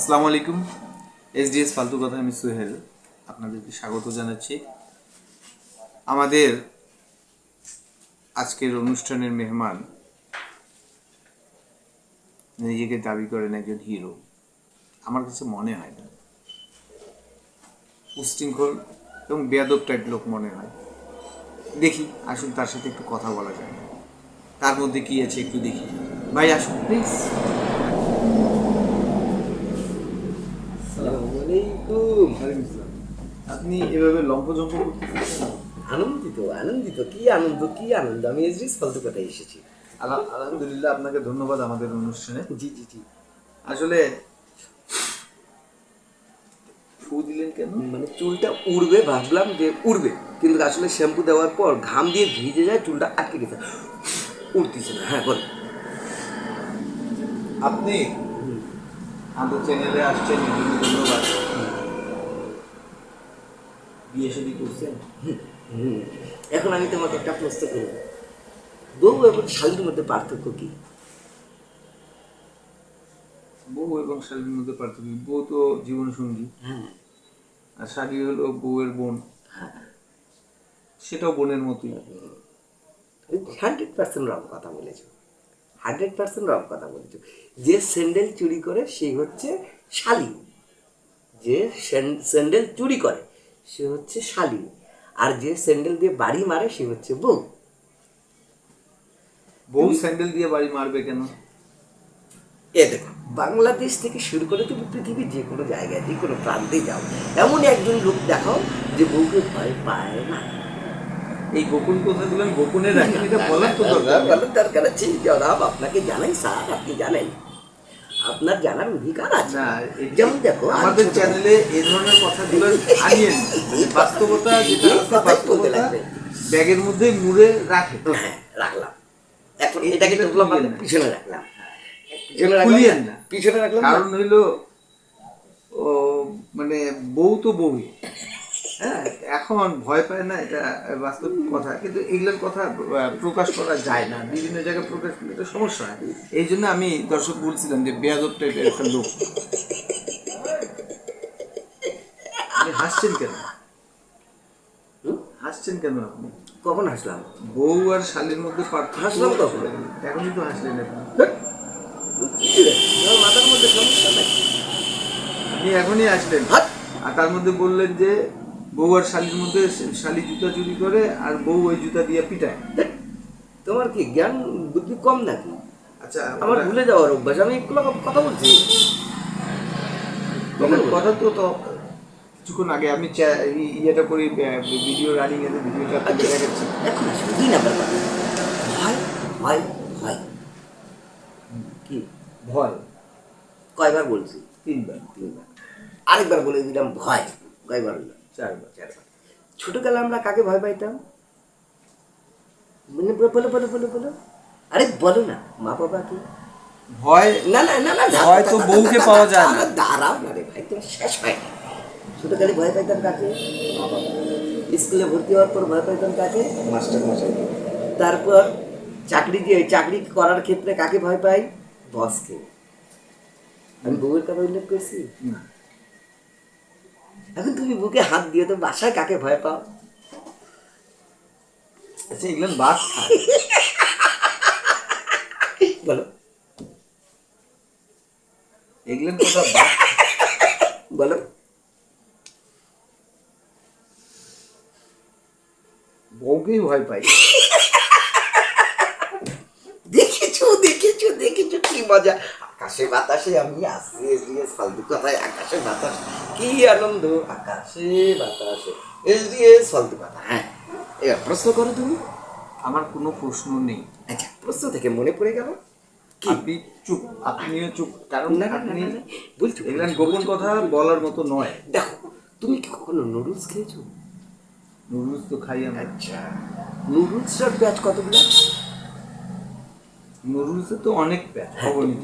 আসসালামু আলাইকুম। এসডিএস ফালতু কথা, আমি সোহেল আপনাদেরকে স্বাগত জানাচ্ছি। আমাদের আজকের অনুষ্ঠানের মেহমান নিজেকে দাবি করেন একজন হিরো। আমার কাছে মনে হয় না, উশৃঙ্খল এবং বেয়াদব টাইপ লোক মনে হয়। দেখি, আসুন তার সাথে একটু কথা বলা যায়, তার মধ্যে কি আছে একটু দেখি। ভাই আসুন প্লিজ। আপনি এভাবে লম্পজম্প করতেছেন? আনন্দিত কি আনন্দ আমি এসডি ফালতু কথায় এসেছি। আলহামদুলিল্লাহ, আপনাকে ধন্যবাদ আমাদের অনুষ্ঠানে। জি আসলে ফু দিলেন কেন? মানে চুলটা উড়বে, ভাবলাম যে উড়বে, কিন্তু আসলে শ্যাম্পু দেওয়ার পর ঘাম দিয়ে ভিজে যায়, চুলটা আটকে গেছে, উঠতেছে না। হ্যাঁ বল। আপনি আমাদের চ্যানেলে আসছেন, এই জন্য ধন্যবাদ। বিয়ে শাদী করছেন? এখন আমি তোমাকে একটা প্রশ্ন করব, বউ এবং শালীর মধ্যে পার্থক্য কি? বউ এবং শালীর মধ্যে পার্থক্য? বউ তো জীবন সঙ্গী, হ্যাঁ, আর শালী হলো বউয়ের বোন, সেটাও বোনের মতোই। 100% রং কথা বলেছ, 100% রং কথা বলেছ। যে স্যান্ডেল চুরি করে সেই হচ্ছে শালী, যে স্যান্ডেল চুরি করে সে হচ্ছে শালী, আর যে স্যান্ডেল দিয়ে বাড়ি মারে সে হচ্ছে বউ। বউ স্যান্ডেল দিয়ে বাড়ি মারবে কেন? এ দেখো, বাংলাদেশ থেকে শুরু করে তুমি পৃথিবীর যে কোনো জায়গায়, যে কোনো প্রান্তে যাও, এমন একজন লোক দেখাও যে বউকে ভয় পায় না। এই গোপন কথাগুলো আমি গোপনে রাখি, এটা বলার তো দরকার নেই। বলার দরকার আছে জনাব, আপনাকে জানাই স্যার, আপনি জানেন, আপনার জানার অধিকার আছে। না, যেমন দেখো আমাদের চ্যানেলে এই ধরনের কথাগুলো আনিয়েন। বাস্তবতা যেটা আছে, বাস্তবতা ব্যাগের মধ্যে মুড়ে রাখে। হ্যাঁ, রাখলাম। এখন এটাকে পিছনে রাখলাম, খুলিয়েন না, পিছনে রাখলাম। কারণ হইলো ও মানে বউ তো বউই। হ্যাঁ, এখন ভয় পায় না, এটা বাস্তব কথা, কিন্তু এগুলোর কথা প্রকাশ করা যায় না, বিভিন্ন জায়গায় প্রকাশ করলে এটা সমস্যা হয়। এই জন্য আমি দর্শক বলছিলাম যে বেয়াদব টাইপের একটা লোক। আপনি হাসছেন কেন? হাসছেন কেন আপনি? কখন হাসলাম? বউ আর শালীর মধ্যে পার্থক্য হাসলাম কখন? এখনই তো হাসলেন আপনি। মাথার মধ্যে সমস্যা নাই। আপনি এখনই আসলেন আর তার মধ্যে বললেন যে বউ আর শালীর মধ্যে শালী জুতা চুরি করে আর বউ ওই জুতা দিয়ে পিটায়। তোমার কি জ্ঞান বুদ্ধি কম নাকি? আচ্ছা, আমার ভুলে যাওয়ার অভ্যাস, আমি এগুলো কথা বলছি। কথা তো তো কিছুক্ষণ আগে আমি ইয়েটা করি, ভিডিও রানিং এর ভিডিওটা দেখাচ্ছি। এখন আসো 2 নাম্বার কথা, ভয় ভয় ভয়। কি ভয়? কয়বার বলছি? 3বার। আরেকবার বলে দিলাম ভয়, কয়বার বললাম? 4বার। ছোটকালে আমরা কাকে ভয় পাইতাম? মানে বলো বলো বলো বলো, আরে বলো না, মা বাবা কি? ভয়? না না না না, ভয় তো বউকে পাওয়া যায় না। দাঁড়াও না রে ভাই, তুমি শেষ হয় না। ছোটকালে ভয় পাইতাম কাকে? মা বাবা। স্কুলে ভর্তি হওয়ার পর ভয় পাইতাম কাকে? মাস্টার মশাই। তারপর চাকরি করার ক্ষেত্রে কাকে ভয় পাই? বসকে। আমি বউয়ের কথা উল্লেখ করছি না। এখন তুমি বুকে হাত দিয়ে তো বাসায় কাকে ভয় পাও? আচ্ছা, এগুলো বাদ খায়। বলো, এগুলো কথা বাদ, বলো। বউকেই ভয় পাই। দেখেছো কি মজা, আকাশে বাতাসে আমি আসি, এসডিএস ফালতু কথায় আকাশে বাতাস, কি আনন্দ আকাশে বাতাসে, এসডিএস ফালতু কথা। হ্যাঁ, এবার প্রশ্ন করো তুমি। আমার কোনো প্রশ্ন নেই। আচ্ছা, প্রশ্ন থেকে মনে পড়ে গেল কি? আপনি চুপ, আপনিও চুপ, কারণ না না আপনি না, বলছো এগুলো গোপন কথা বলার মতো নয়। দেখো, তুমি কি কখনো নুডলস খেয়েছো? নুডলস তো খাই আমরা। আচ্ছা, নুডলসটার প্যাচ কতগুলো? নুডলসে তো অনেক প্যাচ, অগণিত।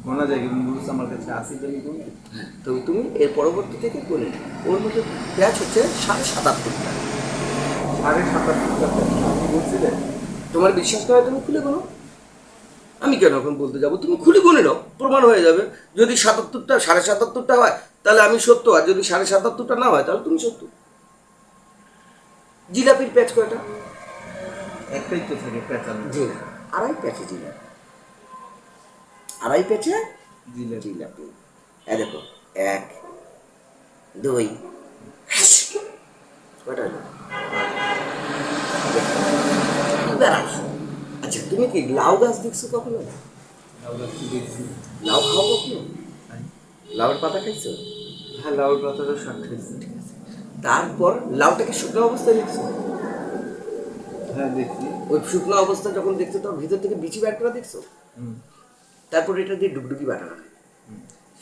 গোনা যায়, নুডলস আমার কাছে আসি জানি কোন। তো তুমি এর পরবর্তী থেকে বলে, ওর মধ্যে প্যাচ হচ্ছে 77টা। 77.5টা প্যাচ আপনি বলছিলেন? তোমার বিশ্বাস নয়, তুমি খুলে বলো। আমি কেন এখন বলতে যাবো? তুমি খুলে গুনে নাও, প্রমাণ হয়ে যাবে। যদি ৭৭টা ৭৭.৫টা হয় তাহলে আমি সত্য, আর যদি ৭৭.৫টা না হয় তাহলে তুমি সত্য। জিলাপির প্যাচ কয়টা? একটাই তো থাকে পেঁচানো। জি না, আড়াই প্যাচে জিলাপি, আড়াই প্যাচে জিলাপি। জিলাপি। দেখো, ১ ২ কয়টা হলো? বেড়াস। আচ্ছা, তুমি কি লাউ গাছ দেখছো কখনো? লাউ গাছ দেখছি। লাউ খাও কখনো? লাউয়ের পাতা খাইছো? হ্যাঁ, লাউর পাতাটা শাক খাইছি। তারপর লাউটাকে শুকনো অবস্থায় দেখছো? হ্যাঁ, দেখছি। ওই শুকনো অবস্থা যখন দেখছো তখন ভিতর থেকে বিচি বের করে দেখছো? হুম। তারপর এটা দিয়ে ডুগডুগি বানানো হয়।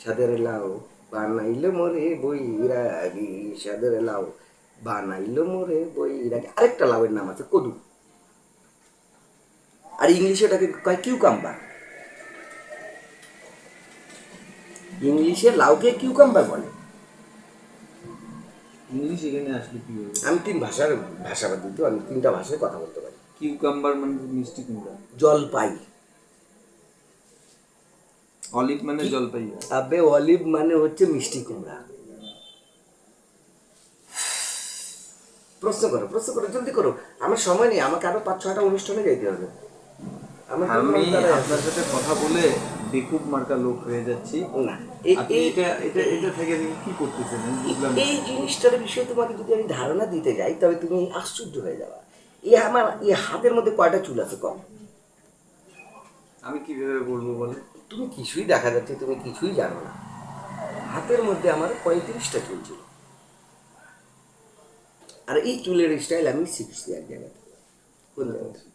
সাদের লাউ বানাইলো মোরে বৈরাগী, সাদের লাউ বানাইলো মোরে বৈরাগী। আরেকটা লাউয়ের নাম আছে কদু, আর ইংলিশে এটাকে কয় কিউকাম্বার। ইংলিশে লাউকে কিউকাম্বার বলে। ইংলিশ এখানে আসলে কি হবে? আমি ৩ ভাষার ভাষাবাদী, তো আমি ৩টা ভাষায় কথা বলতে পারি। কিউকাম্বার মানে মিষ্টি কুমড়া। জলপাই, অলিভ মানে জলপাই। আবে অলিভ মানে হচ্ছে মিষ্টি কুমড়া। প্রশ্ন করো, জলদি করো, আমার সময় নেই, আমাকে আরো ৫-৬টা অনুষ্ঠানে যেতে হবে। আমার কোনো আমি তাড়া আছে? আপনার সাথে কথা বলে বেকুব মার্কা লোক হয়ে যাচ্ছি। না, আপনি এটা থেকে আপনি কি করতেছেন আমি বুঝলাম না। এই জিনিসটার বিষয়ে তোমাকে যদি আমি ধারণা দিতে যাই তবে তুমি আশ্চর্য হয়ে যাবা। এই হাতের মধ্যে কয়টা চুল আছে কম? আমি কিভাবে বলবো বলে? তুমি কিছুই, দেখা যাচ্ছে তুমি কিছুই জানো না। হাতের মধ্যে আমার ৩৫টা চুল ছিল, আর এই চুলের স্টাইল আমি শিখছি এক জায়গাতে। কোন জায়গায়?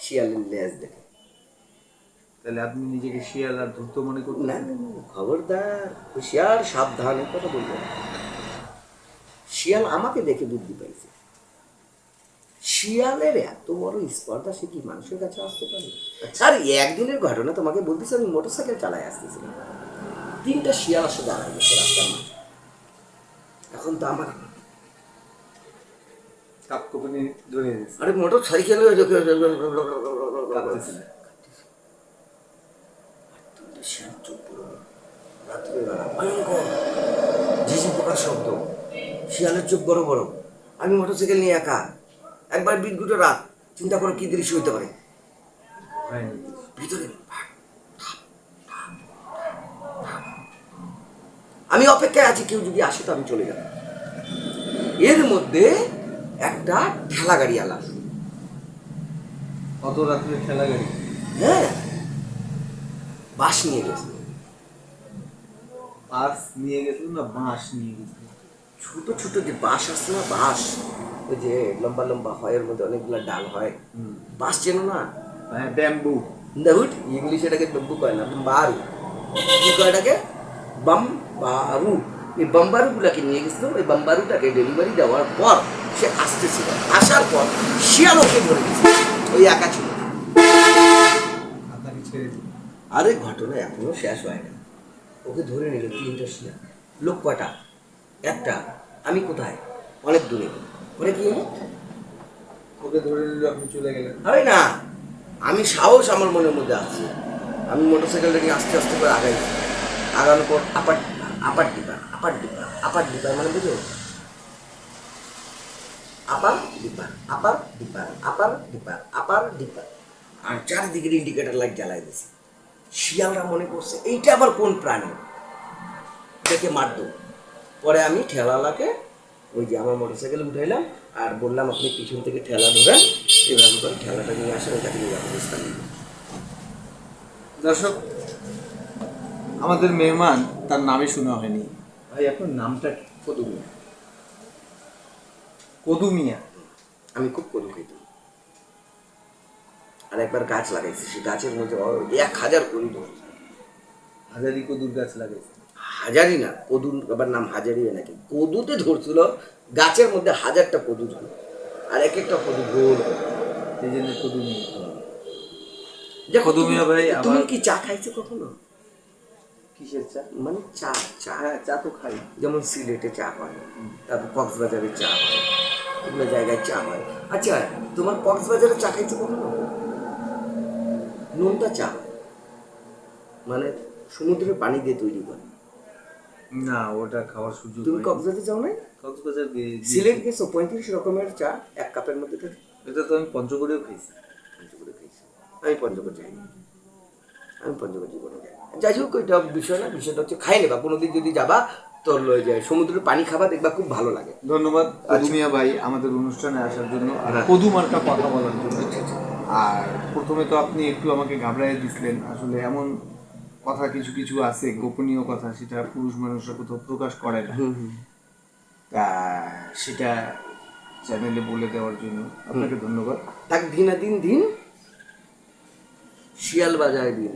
শিয়ালের লেজ দেখে। তাহলে আপনি নিজেকে শিয়াল আর ধূর্ত মনে করতেন? না না না, খবরদার, হুঁশিয়ার, সাবধান, এ কথা বলবো না। শিয়াল আমাকে দেখে বুদ্ধি পাইছে। শিয়ালের এত বড় স্পর্ধা, সে কি মানুষের কাছে আসতে পারে? আর একদিনের ঘটনা তোমাকে বলতেছি, আমি মোটরসাইকেল চালায় আসতেছিলাম, ৩টা শিয়াল আসে দাঁড়ায় গেছে রাস্তার মাঝে। এখন তো আমার, কাপ কোপানি ধরে গেছে। আরে মোটর সাইকেলে কাঁপতেছিল। রাত্রিবেলা ভয়ঙ্কর ঝিঝি পোকার শব্দ, শিয়ালের চোখ বড় বড়, আমি মোটরসাইকেল নিয়ে একা, একবার বিদ্যুটে রাত, চিন্তা করো কি দৃশ্য হইতে পারে। হয়নি। ভিতরে আমি অপেক্ষায় আছি, কেউ যদি আসে তো আমি চলে যাব। এর মধ্যে একটা ঠেলা গাড়ি আলা, অত রাত্রে ঠেলা গাড়ি? হ্যাঁ, বাস নিয়ে গেছে। বাস নিয়ে গেছিল না বাঁশ নিয়ে গেছিল? ছোট ছোট যে বাঁশ আছে না, বাঁশ, ওই যে লম্বা লম্বা হয়, এর মধ্যে অনেকগুলো ডাল হয়, বাঁশ চেনো না? হ্যাঁ, ব্যাম্বু। দেখুন, ইংলিশে এটাকে ব্যাম্বু কয় না, বাম্বারু। কি কয় এটাকে? বাম্বারু। এই বাম্বারুগুলাকে নিয়ে গেছিল, ওই বাম্বারুটাকে ডেলিভারি দেওয়ার পর সে আসতেছিল, আসার পর শিয়াল ওকে ধরে গেছে, ওই একা ছিল। আপনাকে ছেড়ে দিল? আরে ঘটনা এখনো শেষ হয় না। ওকে ধরে নিল ৩টা শিয়াল। লোক কয়টা? একটা। আমি কোথায়? অনেক দূরে। ওরা কি হলো? ওকে ধরে নিল, আপনি চলে গেলেন? আরে না, আমি সাহস আমার মনের মধ্যে আছে, আমি মোটরসাইকেলটা নিয়ে আস্তে আস্তে করে আগাই। আগানোর পর আপার আপার ডিপার, আপার ডিপার, আপার ডিপার মানে বুঝো? আপার ডিপার, আপার ডিপার, আপার ডিপার, আপার ডিপার, আর চারিদিকে ইন্ডিকেটার লাইট জ্বালাই দিছে। শিয়ালরা মনে করছে এইটা আবার কোন প্রাণী, দেখে মারতো। পরে আমি ঠেলালাকে ওই যে আমার মোটরসাইকেলে উঠাইলাম আর বললাম আপনি পিছন থেকে ঠেলা ধরেন, এভাবে করে ঠেলাটা নিয়ে আসেন, ওটাকে নিয়ে অবস্থান নিল। দর্শক, আমাদের মেহমান, তার নামে শোনা হয়নি। ভাই, আপনার নামটা কি? কদু মিয়া। কদু মিয়া? আমি খুব কদু খেতাম, আর একবার গাছ লাগাইছি, সে গাছের মধ্যে ১,০০০ কদু ধরছে। হাজারি কদুর গাছ লাগাইছে? হাজারি না, কদুর আবার নাম হাজারি নাকি, কদুতে ধরছিল গাছের মধ্যে ১,০০০টা কদু ছিল, আর এক একটা কদু গোল। এই জন্য কদু মিয়া। দেখো কদু মিয়া ভাই, তুমি আমার কি চা খাইছো কখনো? কিসের চা? মানে চা, চা, হ্যাঁ, চা তো খাই। যেমন সিলেটে চা হয়, তারপর কক্সবাজারে চা হয়, এগুলো জায়গায় চা হয়। আচ্ছা, তোমার কক্সবাজারে চা খাইছো কখনো? নোনতা চা, মানে সমুদ্রের পানি দিয়ে তৈরি করে। না, ওটা খাওয়ার সুযোগ তুমি হয়নি। কক্সবাজারে যাও না? কক্সবাজার সিলেট গেছো? 35 রকমের চা এক কাপের মধ্যে থাকে। এটা তো আমি পঞ্চগড়েও খেয়েছি। পঞ্চগড়ে খেয়েছি, আমি পঞ্চগড় যাইনি, আমি পঞ্চগড় জীবনে যাই। যাই হোক, ওইটা বিষয় না, বিষয়টা হচ্ছে খাই নেবা কোনোদিন যদি যাবা, তোর লয়ে যায় সমুদ্রের পানি খাবা, দেখবা খুব ভালো লাগে। ধন্যবাদ কদুমিয়া ভাই আমাদের অনুষ্ঠানে আসার জন্য আর হ্যাঁ। কদু মার্কা কথা বলার জন্য। আর প্রথমে তো আপনি একটু আমাকে ঘাবড়াই দিছিলেন, আসলে এমন কথা কিছু কিছু আছে গোপনীয় কথা, সেটা পুরুষ মানুষরা কোথাও প্রকাশ করে না। তা সেটা চ্যানেলে বলে দেওয়ার জন্য আপনাকে ধন্যবাদ। তাক দিন দিন দিন শিয়াল বাজায় দিন।